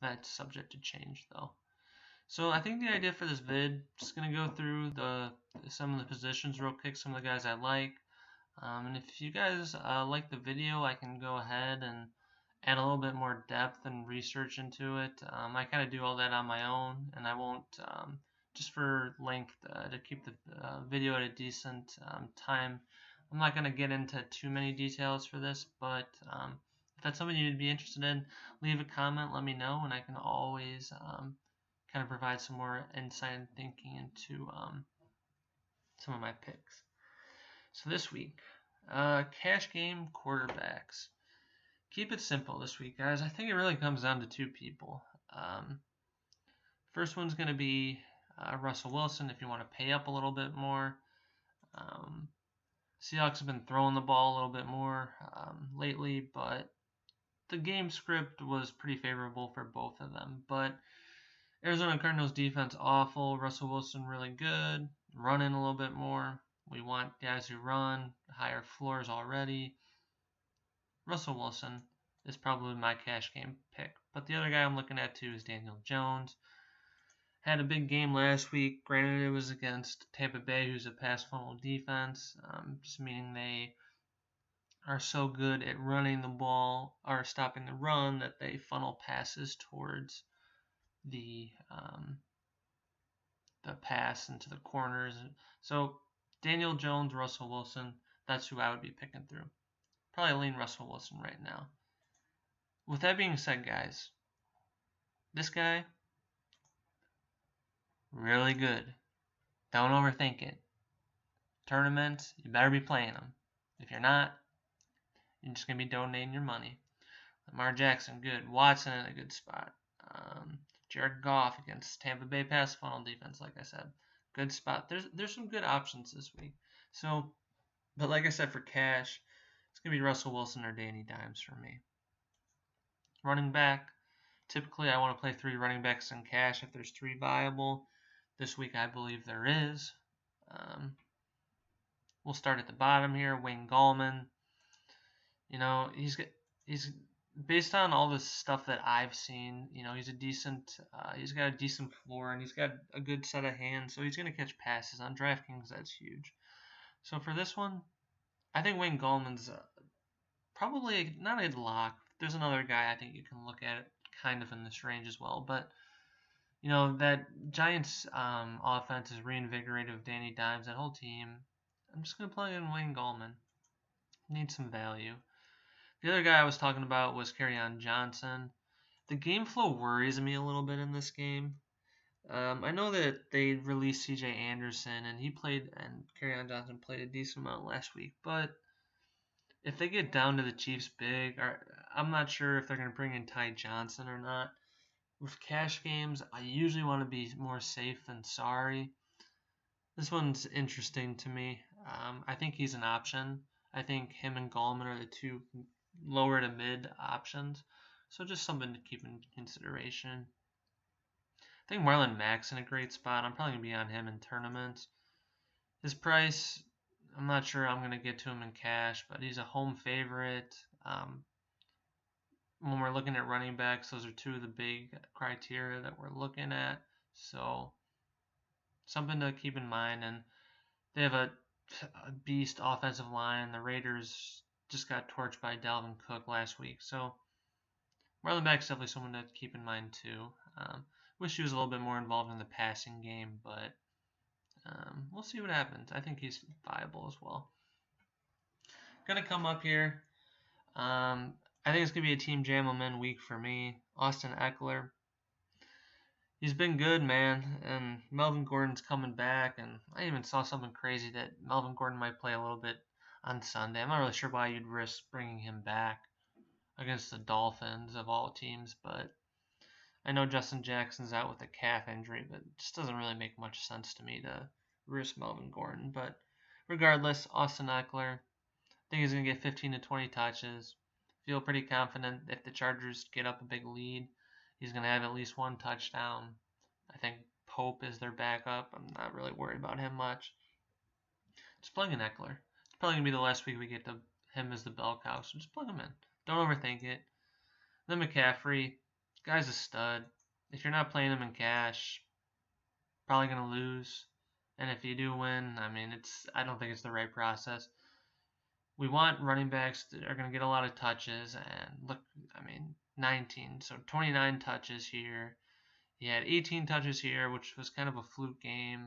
That's subject to change though. So I think the idea for this vid, just gonna go through some of the positions real quick, some of the guys I like. And if you guys like the video, I can go ahead and add a little bit more depth and research into it. I kind of do all that on my own, and I won't, just for length, to keep the video at a decent time, I'm not going to get into too many details for this, but if that's something you'd be interested in, leave a comment, let me know, and I can always kind of provide some more insight and thinking into some of my picks. So this week, cash game quarterbacks. Keep it simple this week, guys. I think it really comes down to two people. First one's going to be Russell Wilson if you want to pay up a little bit more. Seahawks have been throwing the ball a little bit more lately, but the game script was pretty favorable for both of them. But Arizona Cardinals defense awful. Russell Wilson really good. Running a little bit more. We want guys who run, higher floors already. Russell Wilson is probably my cash game pick. But the other guy I'm looking at too is Daniel Jones. Had a big game last week. Granted, it was against Tampa Bay, who's a pass funnel defense, just meaning they are so good at running the ball or stopping the run that they funnel passes towards the pass into the corners. So Daniel Jones, Russell Wilson, that's who I would be picking through. Probably lean Russell Wilson right now. With that being said, guys, this guy, really good. Don't overthink it. Tournaments, you better be playing them. If you're not, you're just going to be donating your money. Lamar Jackson, good. Watson in a good spot. Jared Goff against Tampa Bay pass funnel defense, like I said. Good spot. There's some good options this week. So, but like I said, for cash, it's going to be Russell Wilson or Danny Dimes for me. Running back, typically I want to play 3 running backs in cash if there's 3 viable. This week I believe there is. We'll start at the bottom here. Wayne Gallman. You know, he's based on all the stuff that I've seen. You know, he's got a decent floor and he's got a good set of hands, so he's going to catch passes on DraftKings. That's huge. So for this one, I think Wayne Gallman's probably not a lock. There's another guy I think you can look at kind of in this range as well, but you know that Giants offense is reinvigorated with Danny Dimes, that whole team. I'm just gonna plug in Wayne Gallman. Need some value. The other guy I was talking about was Kerryon Johnson. The game flow worries me a little bit in this game. I know that they released C.J. Anderson and Kerryon Johnson played a decent amount last week, but if they get down to the Chiefs big, I'm not sure if they're going to bring in Ty Johnson or not. With cash games, I usually want to be more safe than sorry. This one's interesting to me. I think he's an option. I think him and Gallman are the 2 lower to mid options. So just something to keep in consideration. I think Marlon Mack's in a great spot. I'm probably going to be on him in tournaments. His price, I'm not sure I'm going to get to him in cash, but he's a home favorite. When we're looking at running backs, those are 2 of the big criteria that we're looking at. So something to keep in mind. And they have a beast offensive line. The Raiders just got torched by Dalvin Cook last week. So Marlon Mack's definitely someone to keep in mind too. Wish he was a little bit more involved in the passing game, but we'll see what happens. I think he's viable as well. Gonna come up here. I think it's gonna be a Team Jam-O-Man week for me. Austin Eckler. He's been good, man, and Melvin Gordon's coming back, and I even saw something crazy that Melvin Gordon might play a little bit on Sunday. I'm not really sure why you'd risk bringing him back against the Dolphins of all teams, but I know Justin Jackson's out with a calf injury, but it just doesn't really make much sense to me to risk Melvin Gordon. But regardless, Austin Eckler, I think he's going to get 15 to 20 touches. Feel pretty confident if the Chargers get up a big lead, he's going to have at least 1 touchdown. I think Pope is their backup. I'm not really worried about him much. Just plug in Eckler. It's probably going to be the last week we get him as the bell cow, so just plug him in. Don't overthink it. Then McCaffrey, Guy's a stud. If you're not playing him in cash, probably going to lose. And if you do win, I don't think it's the right process. We want running backs that are going to get a lot of touches. And look, 19. So 29 touches here. He had 18 touches here, which was kind of a fluke game.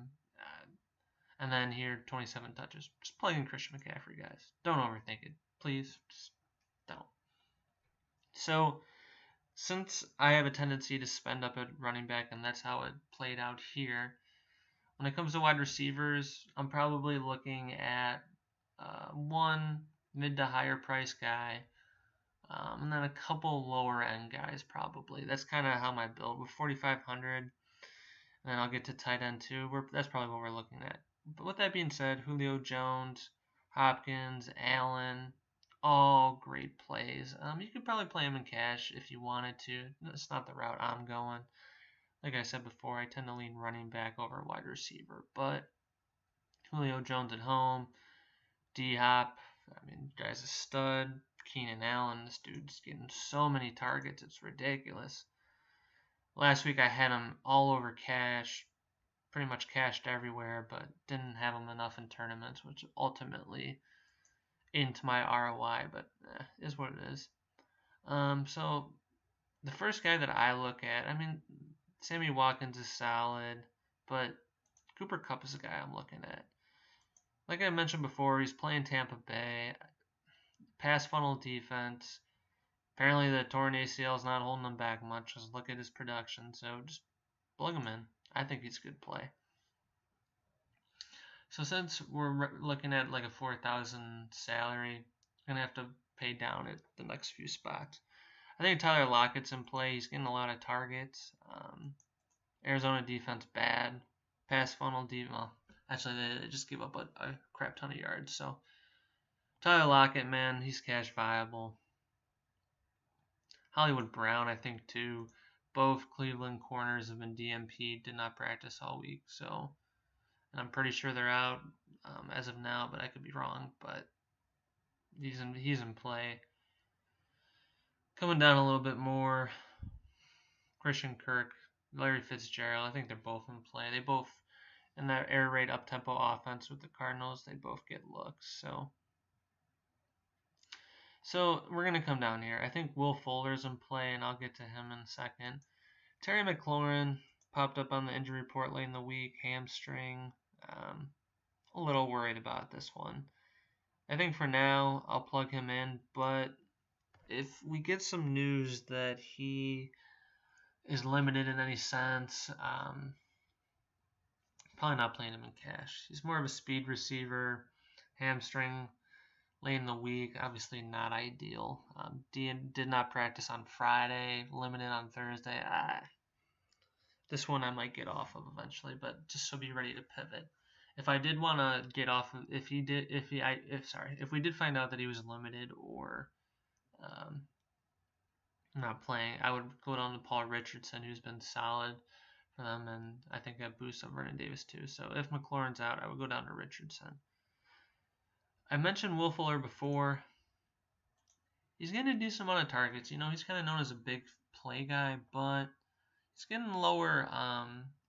And then here, 27 touches. Just plug in Christian McCaffrey, guys. Don't overthink it. Please, just don't. So, since I have a tendency to spend up at running back, and that's how it played out here, when it comes to wide receivers, I'm probably looking at one mid to higher price guy, and then a couple lower end guys probably. That's kind of how my build with 4,500, and then I'll get to tight end too. That's probably what we're looking at. But with that being said, Julio Jones, Hopkins, Allen, all great plays. You could probably play them in cash if you wanted to. It's not the route I'm going. Like I said before, I tend to lean running back over wide receiver. But Julio Jones at home, D-Hop, guy's a stud. Keenan Allen, this dude's getting so many targets, it's ridiculous. Last week I had him all over cash, pretty much cashed everywhere, but didn't have him enough in tournaments, which ultimately into my ROI, but is what it is. So the first guy that I look at, Sammy Watkins is solid, but Cooper Kupp is the guy I'm looking at. Like I mentioned before, he's playing Tampa Bay, pass funnel defense. Apparently the torn ACL is not holding him back much. Just look at his production, so just plug him in. I think he's a good play. So since we're looking at like a 4,000 salary, I'm gonna have to pay down at the next few spots. I think Tyler Lockett's in play. He's getting a lot of targets. Arizona defense bad. Pass funnel defense. Well, actually, they just gave up a crap ton of yards. So Tyler Lockett, man, he's cash viable. Hollywood Brown, I think too. Both Cleveland corners have been DMP'd, did not practice all week. So, and I'm pretty sure they're out as of now, but I could be wrong. But he's in play. Coming down a little bit more, Christian Kirk, Larry Fitzgerald, I think they're both in play. They both, in that air raid up-tempo offense with the Cardinals, they both get looks. So we're going to come down here. I think Will Fuller's in play, and I'll get to him in a second. Terry McLaurin popped up on the injury report late in the week, hamstring. A little worried about this one. I think for now, I'll plug him in, but if we get some news that he is limited in any sense, probably not playing him in cash. He's more of a speed receiver, hamstring late in the week, obviously not ideal. Did not practice on Friday, limited on Thursday. This one I might get off of eventually, but just so be ready to pivot. If I did want to get off of, if we did find out that he was limited or not playing, I would go down to Paul Richardson, who's been solid for them, and I think that boosts up Vernon Davis too. So if McLaurin's out, I would go down to Richardson. I mentioned Will Fuller before. He's getting a decent amount of targets. He's kind of known as a big play guy, but he's getting lower.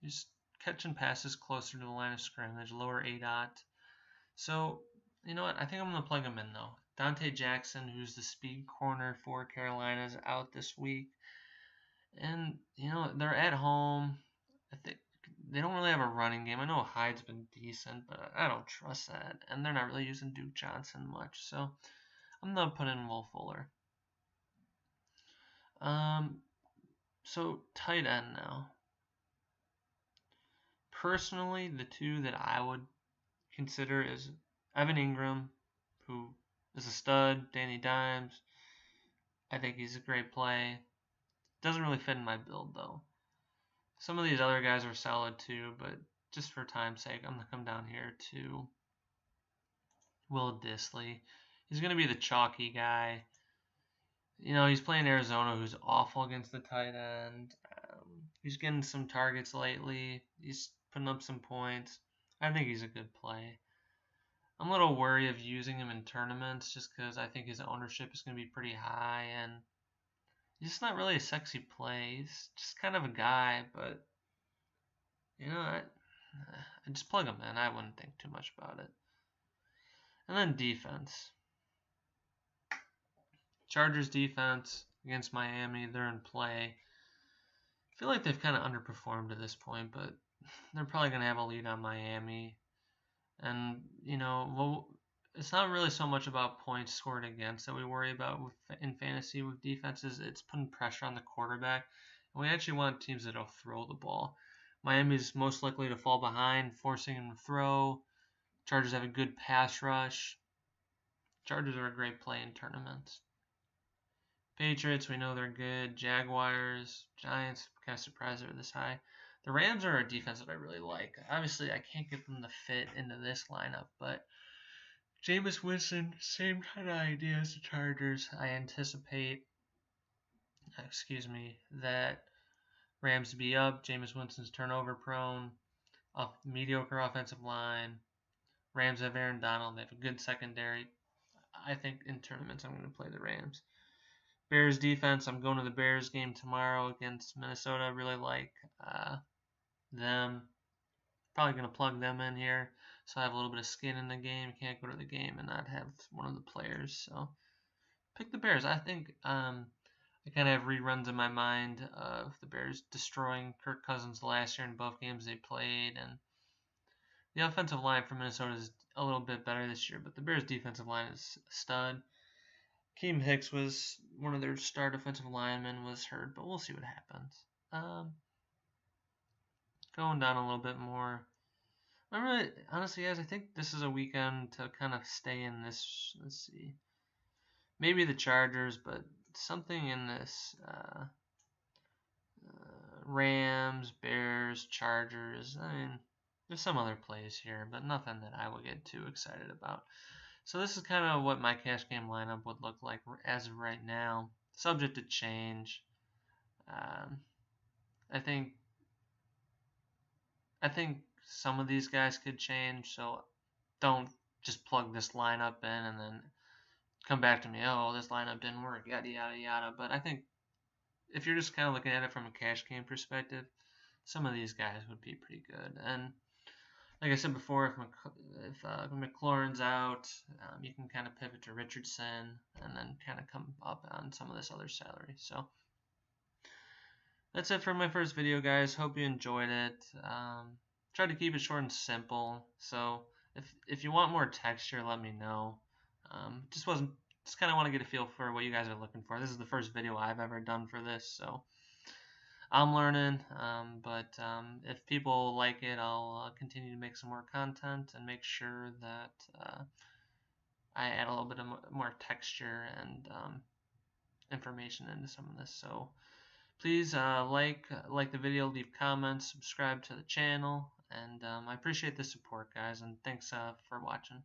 He's catching passes closer to the line of scrimmage, lower ADOT. So, you know what? I think I'm going to plug him in, though. Dante Jackson, who's the speed corner for Carolina, is out this week. And, they're at home. I think they don't really have a running game. I know Hyde's been decent, but I don't trust that. And they're not really using Duke Johnson much. So I'm going to put in Will Fuller. So tight end now. Personally, the two that I would consider is Evan Ingram, who is a stud, Danny Dimes. I think he's a great play. Doesn't really fit in my build, though. Some of these other guys are solid, too, but just for time's sake, I'm going to come down here to Will Dissly. He's going to be the chalky guy. He's playing Arizona, who's awful against the tight end. He's getting some targets lately. He's putting up some points. I think he's a good play. I'm a little worried of using him in tournaments just because I think his ownership is going to be pretty high, and He's just not really a sexy play. He's just kind of a guy, but I just plug him in. I wouldn't think too much about it. And then defense. Chargers defense against Miami. They're in play. I feel like they've kind of underperformed to this point, but they're probably going to have a lead on Miami. And, it's not really so much about points scored against that we worry about in fantasy with defenses. It's putting pressure on the quarterback. And we actually want teams that'll throw the ball. Miami's most likely to fall behind, forcing them to throw. Chargers have a good pass rush. Chargers are a great play in tournaments. Patriots, we know they're good. Jaguars, Giants, kind of surprised they're this high. The Rams are a defense that I really like. Obviously, I can't get them to fit into this lineup, but Jameis Winston, same kind of idea as the Chargers. I anticipate, that Rams be up. Jameis Winston's turnover prone, mediocre offensive line. Rams have Aaron Donald. They have a good secondary. I think in tournaments I'm going to play the Rams. Bears defense, I'm going to the Bears game tomorrow against Minnesota. I really like them. Probably going to plug them in here so I have a little bit of skin in the game. Can't go to the game and not have one of the players. So pick the Bears. I think I kind of have reruns in my mind of the Bears destroying Kirk Cousins last year in both games they played. And the offensive line for Minnesota is a little bit better this year, but the Bears' defensive line is a stud. Keem Hicks was one of their star defensive linemen was hurt, but we'll see what happens. Going down a little bit more. Honestly, guys, I think this is a weekend to kind of stay in this. Let's see. Maybe the Chargers, but something in this Rams, Bears, Chargers. I mean, there's some other plays here, but nothing that I will get too excited about. So this is kind of what my cash game lineup would look like as of right now, subject to change. I think some of these guys could change, so don't just plug this lineup in and then come back to me, oh, this lineup didn't work, yada, yada, yada. But I think if you're just kind of looking at it from a cash game perspective, some of these guys would be pretty good. And like I said before, if McLaurin's out, you can kind of pivot to Richardson and then kind of come up on some of this other salary. So that's it for my first video, guys. Hope you enjoyed it. Tried to keep it short and simple. So if you want more texture, let me know. Just kind of want to get a feel for what you guys are looking for. This is the first video I've ever done for this, so I'm learning, but if people like it, I'll continue to make some more content and make sure that I add a little bit of more texture and information into some of this. So please like the video, leave comments, subscribe to the channel, and I appreciate the support, guys, and thanks for watching.